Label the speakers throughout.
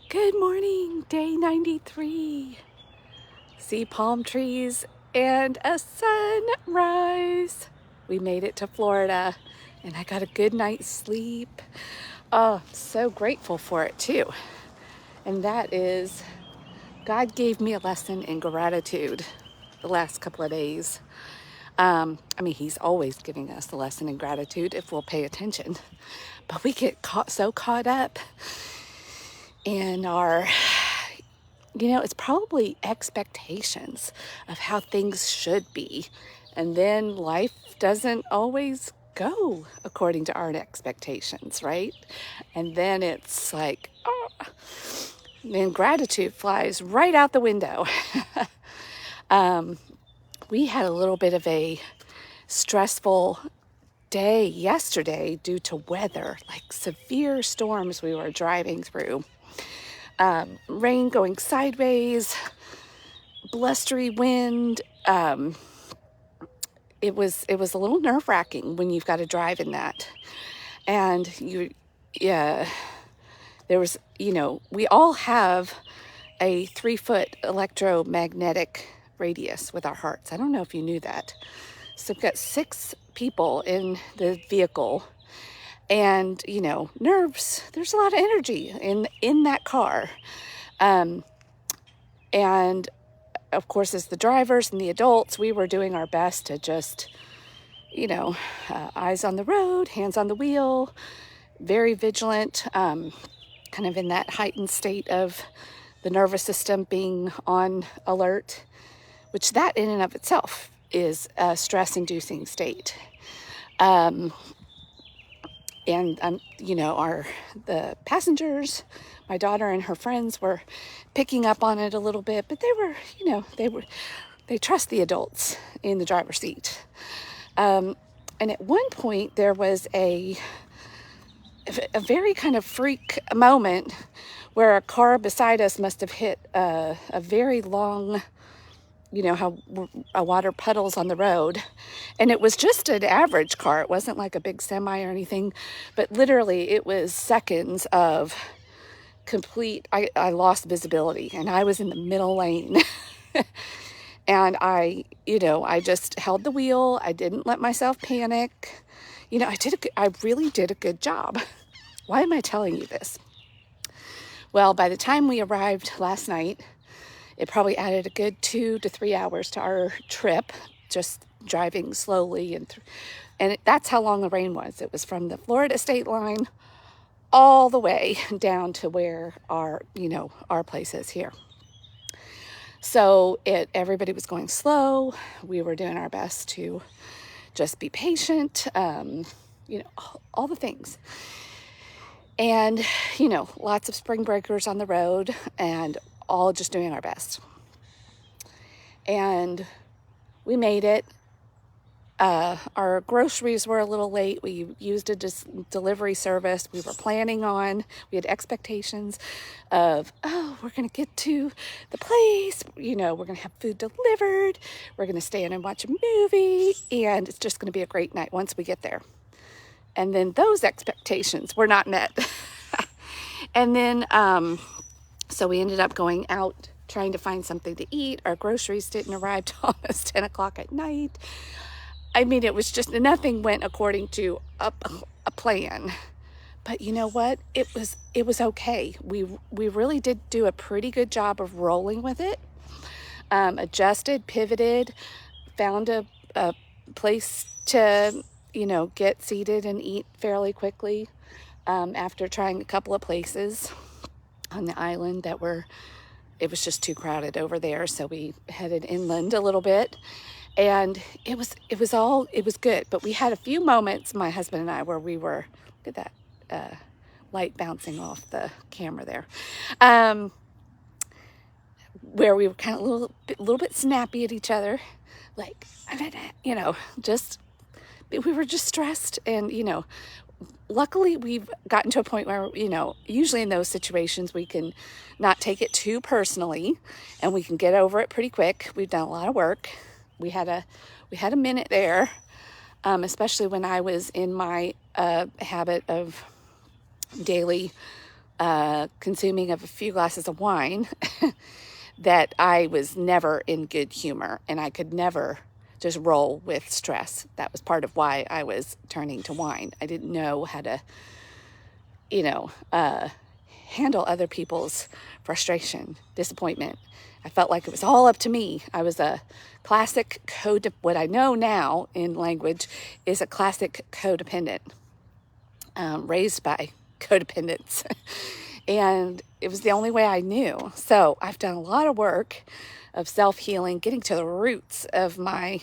Speaker 1: Good morning, day 93. See palm trees and a sunrise. We made it to Florida and I got a good night's sleep. Oh, so grateful for it too. And that is, God gave me a lesson in gratitude the last couple of days. He's always giving us a lesson in gratitude if we'll pay attention. But we get so caught up in our it's probably expectations of how things should be. And then life doesn't always go according to our expectations, right? And then it's like, oh, then gratitude flies right out the window. We had a little bit of a stressful day yesterday due to weather, like severe storms we were driving through. Rain going sideways, blustery wind. It was a little nerve-wracking when you've got to drive in that. And there was, we all have a 3-foot electromagnetic radius with our hearts. I don't know if you knew that. So we've got 6 people in the vehicle. And, nerves, there's a lot of energy in that car. And of course, as the drivers and the adults, we were doing our best to just, eyes on the road, hands on the wheel, very vigilant, kind of in that heightened state of the nervous system being on alert, which that in and of itself is a stress-inducing state. The passengers, my daughter and her friends were picking up on it a little bit, but they trust the adults in the driver's seat. And at one point there was a very kind of freak moment where a car beside us must have hit a very long, how a water puddles on the road. And it was just an average car. It wasn't like a big semi or anything, but literally it was seconds of complete, I lost visibility and I was in the middle lane. And I just held the wheel. I didn't let myself panic. I really did a good job. Why am I telling you this? Well, by the time we arrived last night, it probably added a good 2 to 3 hours to our trip, just driving slowly. That's how long the rain was. It was from the Florida state line all the way down to where our place is here. So everybody was going slow. We were doing our best to just be patient, all the things. And, lots of spring breakers on the road and all just doing our best. And we made it. Our groceries were a little late. We used a delivery service. We had expectations of, we're going to get to the place. We're going to have food delivered. We're going to stay in and watch a movie. And it's just going to be a great night once we get there. And then those expectations were not met. And then, so we ended up going out trying to find something to eat. Our groceries didn't arrive till almost 10 o'clock at night. It was just, nothing went according to a plan. But you know what? It was okay. We really did do a pretty good job of rolling with it. Adjusted, pivoted, found a place to, get seated and eat fairly quickly. After trying a couple of places on the island it was just too crowded over there. So we headed inland a little bit. And it was good. But we had a few moments, my husband and I, where we were, look at that light bouncing off the camera there, where we were kind of a little bit snappy at each other, like, we were just stressed. And, luckily we've gotten to a point where, usually in those situations we can not take it too personally and we can get over it pretty quick. We've done a lot of work. We had a minute there, especially when I was in my habit of daily consuming of a few glasses of wine that I was never in good humor, and I could never just roll with stress. That was part of why I was turning to wine. I didn't know how to, handle other people's frustration, disappointment. I felt like it was all up to me. I was a classic what I know now in language is a classic codependent, raised by codependents. And it was the only way I knew. So I've done a lot of work of self-healing, getting to the roots of my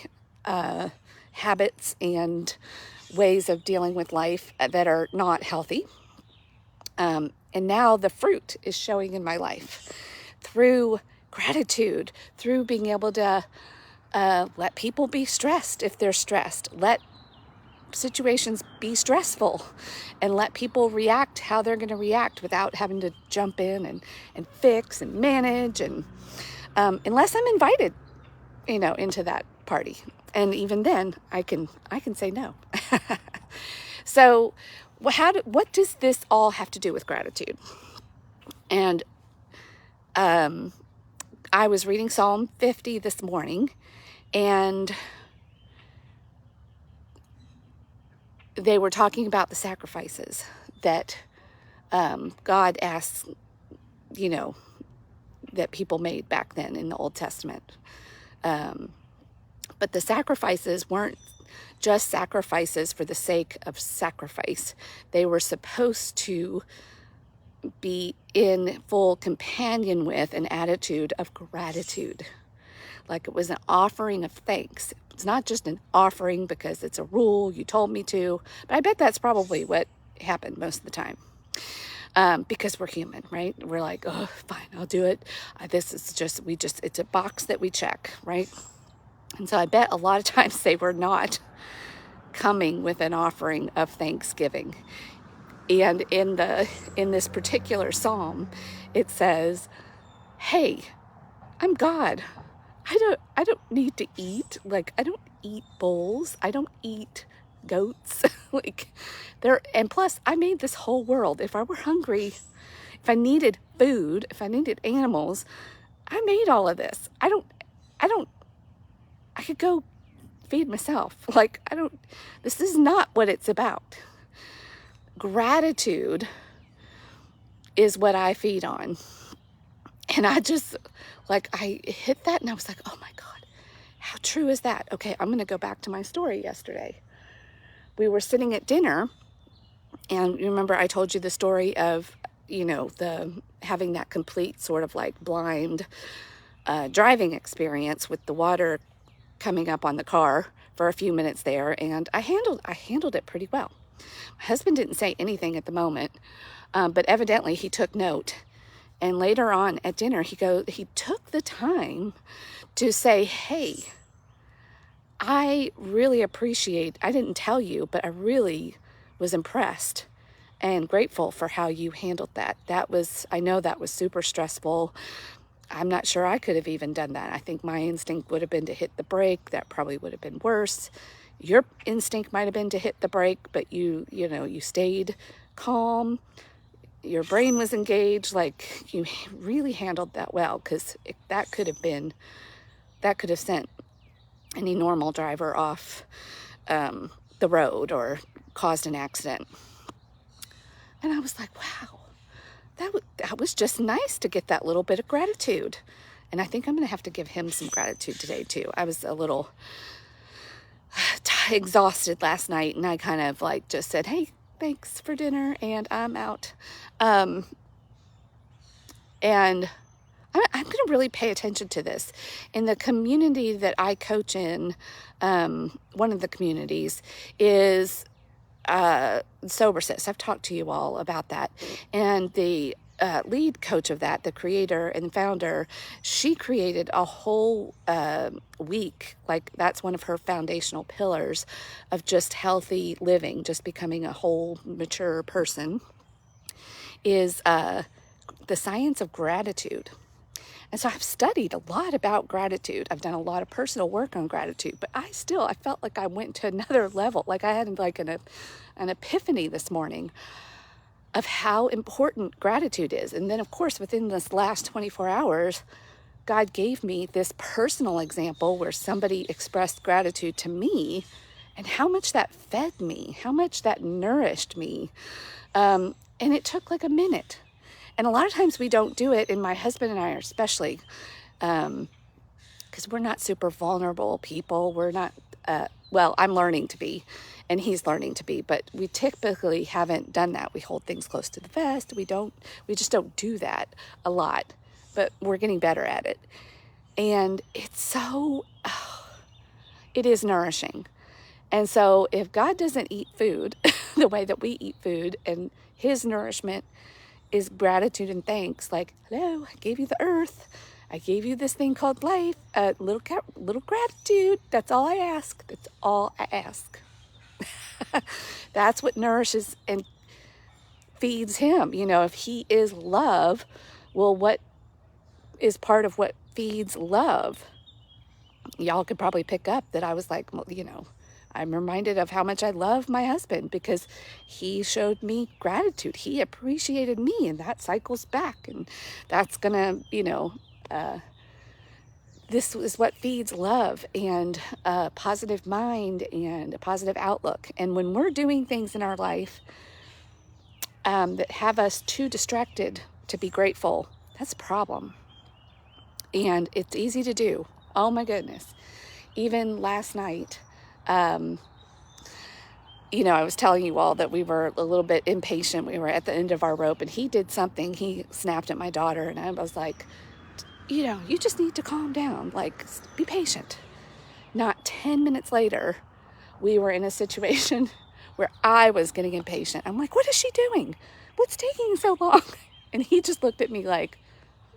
Speaker 1: habits and ways of dealing with life that are not healthy. And now the fruit is showing in my life through gratitude, through being able to let people be stressed if they're stressed, let situations be stressful, and let people react how they're going to react without having to jump in and fix and manage, and unless I'm invited, into that party. And even then, I can say no. So what does this all have to do with gratitude? And I was reading Psalm 50 this morning, and they were talking about the sacrifices that God asks, that people made back then in the Old Testament. But the sacrifices weren't just sacrifices for the sake of sacrifice. They were supposed to be in full companion with an attitude of gratitude. Like it was an offering of thanks. It's not just an offering because it's a rule, you told me to, but I bet that's probably what happened most of the time. Because we're human, right? We're like, oh, fine, I'll do it. It's a box that we check, right? And so I bet a lot of times they were not coming with an offering of thanksgiving. And in this particular psalm, it says, hey, I'm God. I don't need to eat. Like, I don't eat bulls. I don't eat goats. And plus I made this whole world. If I were hungry, if I needed food, if I needed animals, I made all of this. I could go feed myself. This is not what it's about. Gratitude is what I feed on. And I hit that and I was like, oh my God, how true is that? Okay, I'm going to go back to my story yesterday. We were sitting at dinner, and you remember I told you the story of, having that complete sort of like blind driving experience with the water coming up on the car for a few minutes there, and I handled it pretty well. My husband didn't say anything at the moment, but evidently he took note. And later on at dinner, he took the time to say, hey, I really appreciate, I didn't tell you, but I really was impressed and grateful for how you handled that. I know that was super stressful. I'm not sure I could have even done that. I think my instinct would have been to hit the brake. That probably would have been worse. Your instinct might have been to hit the brake, but you stayed calm. Your brain was engaged. Like, you really handled that well, because that could have sent any normal driver off the road or caused an accident. And I was like, wow, that was just nice to get that little bit of gratitude. And I think I'm going to have to give him some gratitude today too. I was a little exhausted last night, and I kind of just said, hey, thanks for dinner, and I'm out. And I'm going to really pay attention to this. In the community that I coach in, one of the communities is Sober Sis. I've talked to you all about that. And the lead coach of that, the creator and founder, she created a whole week. That's one of her foundational pillars of just healthy living, just becoming a whole mature person, is the science of gratitude. And so I've studied a lot about gratitude. I've done a lot of personal work on gratitude, but I felt like I went to another level. Like I had an epiphany this morning of how important gratitude is. And then, of course, within this last 24 hours, God gave me this personal example where somebody expressed gratitude to me, and how much that fed me, how much that nourished me. And it took like a minute. And a lot of times we don't do it, and my husband and I are especially, because we're not super vulnerable people. We're not, well, I'm learning to be, and he's learning to be, but we typically haven't done that. We hold things close to the vest. We just don't do that a lot, but we're getting better at it. And it's so, it is nourishing. And so if God doesn't eat food the way that we eat food, and his nourishment is gratitude and thanks, like, hello, I gave you the earth. I gave you this thing called life, a little gratitude. That's all I ask. That's all I ask. That's what nourishes and feeds him. You know, if he is love, well, what is part of what feeds love? Y'all could probably pick up that I was like, well, you know, I'm reminded of how much I love my husband because he showed me gratitude. He appreciated me, and that cycles back, and that's gonna, you know, this is what feeds love and a positive mind and a positive outlook. And when we're doing things in our life that have us too distracted to be grateful, that's a problem. And it's easy to do. Oh my goodness. Even last night, you know, I was telling you all that we were a little bit impatient. We were at the end of our rope, and he did something. He snapped at my daughter, and I was like, you know, you just need to calm down. Like, be patient. Not 10 minutes later, we were in a situation where I was getting impatient. I'm like, what is she doing? What's taking so long? And he just looked at me like,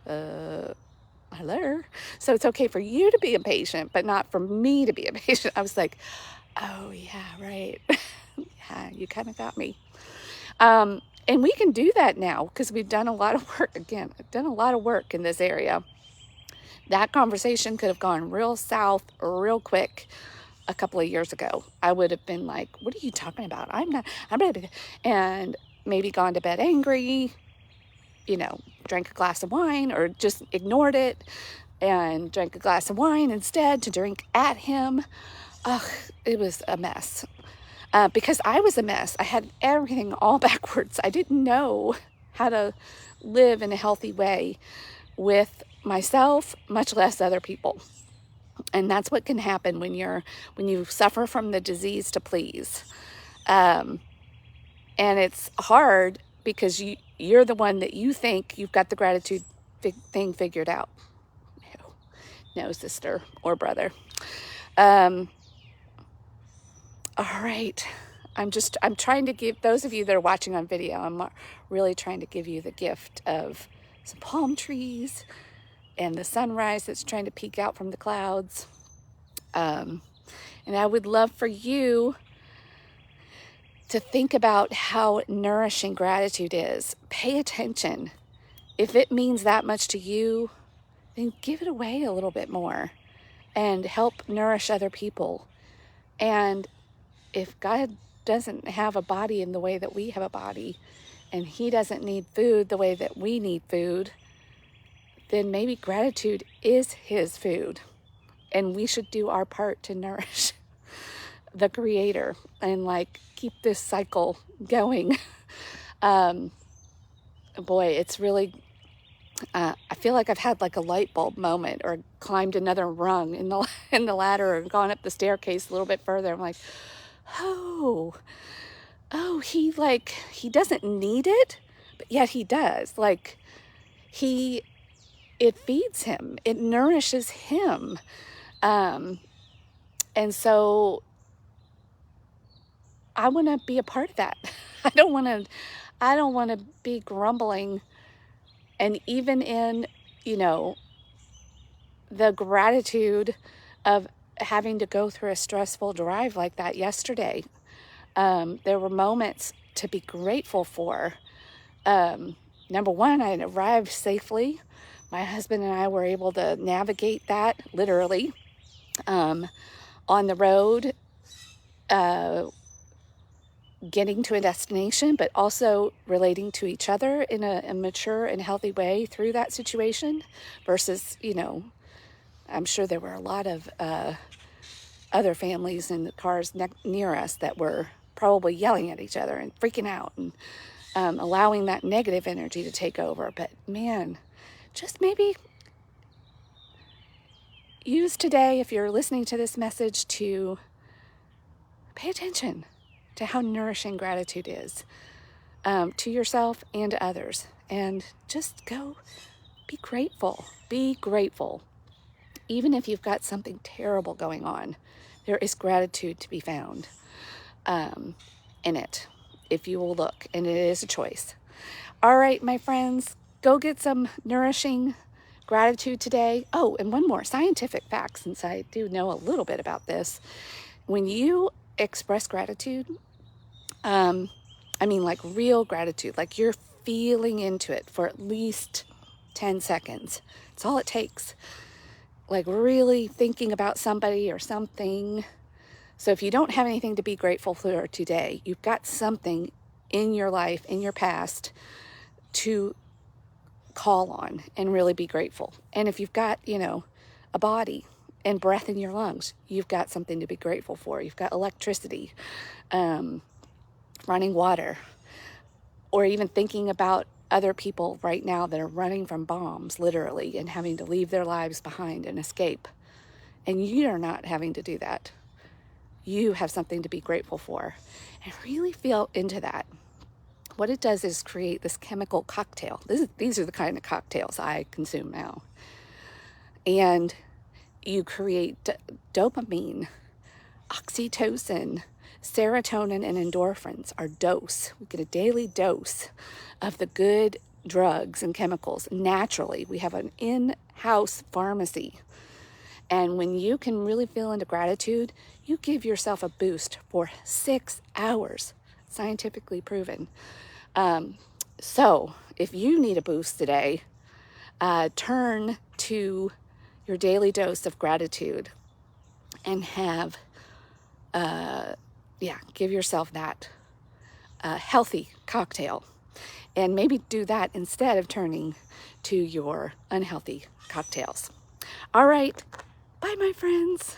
Speaker 1: hello. So it's okay for you to be impatient, but not for me to be impatient. I was like, oh yeah, right. Yeah, you kind of got me. And we can do that now because we've done a lot of work. Again, I've done a lot of work in this area. That conversation could have gone real south real quick a couple of years ago. I would have been like, what are you talking about? I'm ready. And maybe gone to bed angry, you know, drank a glass of wine, or just ignored it and drank a glass of wine instead to drink at him. Ugh, it was a mess. Because I was a mess. I had everything all backwards. I didn't know how to live in a healthy way with myself, much less other people. And that's what can happen when you suffer from the disease to please. And it's hard because you're the one that you think you've got the gratitude thing figured out. No, sister or brother. All right. I'm trying to give those of you that are watching on video, I'm really trying to give you the gift of some palm trees and the sunrise that's trying to peek out from the clouds. And I would love for you to think about how nourishing gratitude is. Pay attention. If it means that much to you, then give it away a little bit more and help nourish other people. And if God doesn't have a body in the way that we have a body, and he doesn't need food the way that we need food, then maybe gratitude is his food, and we should do our part to nourish the Creator and like keep this cycle going. Boy, it's really, I feel like I've had like a light bulb moment, or climbed another rung in the ladder, or gone up the staircase a little bit further. I'm like, oh, he doesn't need it, but yet he does. Like, it feeds him, it nourishes him. And so I want to be a part of that. I don't want to be grumbling. And even in, you know, the gratitude of having to go through a stressful drive like that yesterday, there were moments to be grateful for. Number one, I arrived safely. My husband and I were able to navigate that literally on the road. getting to a destination, but also relating to each other in a mature and healthy way through that situation versus, you know, I'm sure there were a lot of other families in the cars near us that were probably yelling at each other and freaking out and allowing that negative energy to take over. But man, just maybe use today, if you're listening to this message, to pay attention to how nourishing gratitude is to yourself and to others. And just go be grateful. Be grateful. Even if you've got something terrible going on, there is gratitude to be found in it, if you will look, and it is a choice. All right, my friends, go get some nourishing gratitude today. Oh, and one more scientific fact, since I do know a little bit about this. When you express gratitude, I mean like real gratitude, like you're feeling into it for at least 10 seconds. It's all it takes. Like really thinking about somebody or something. So if you don't have anything to be grateful for today, you've got something in your life, in your past, to call on and really be grateful. And if you've got, you know, a body and breath in your lungs, you've got something to be grateful for. You've got electricity, running water, or even thinking about other people right now that are running from bombs, literally, and having to leave their lives behind and escape. And you're not having to do that. You have something to be grateful for. And really feel into that. What it does is create this chemical cocktail. These are the kind of cocktails I consume now. And you create dopamine, oxytocin, serotonin, and endorphins. Our dose. We get a daily dose of the good drugs and chemicals naturally. We have an in-house pharmacy. And when you can really feel into gratitude, you give yourself a boost for 6 hours, scientifically proven. So if you need a boost today, turn to your daily dose of gratitude and have, give yourself that healthy cocktail. And maybe do that instead of turning to your unhealthy cocktails. All right. Bye, my friends.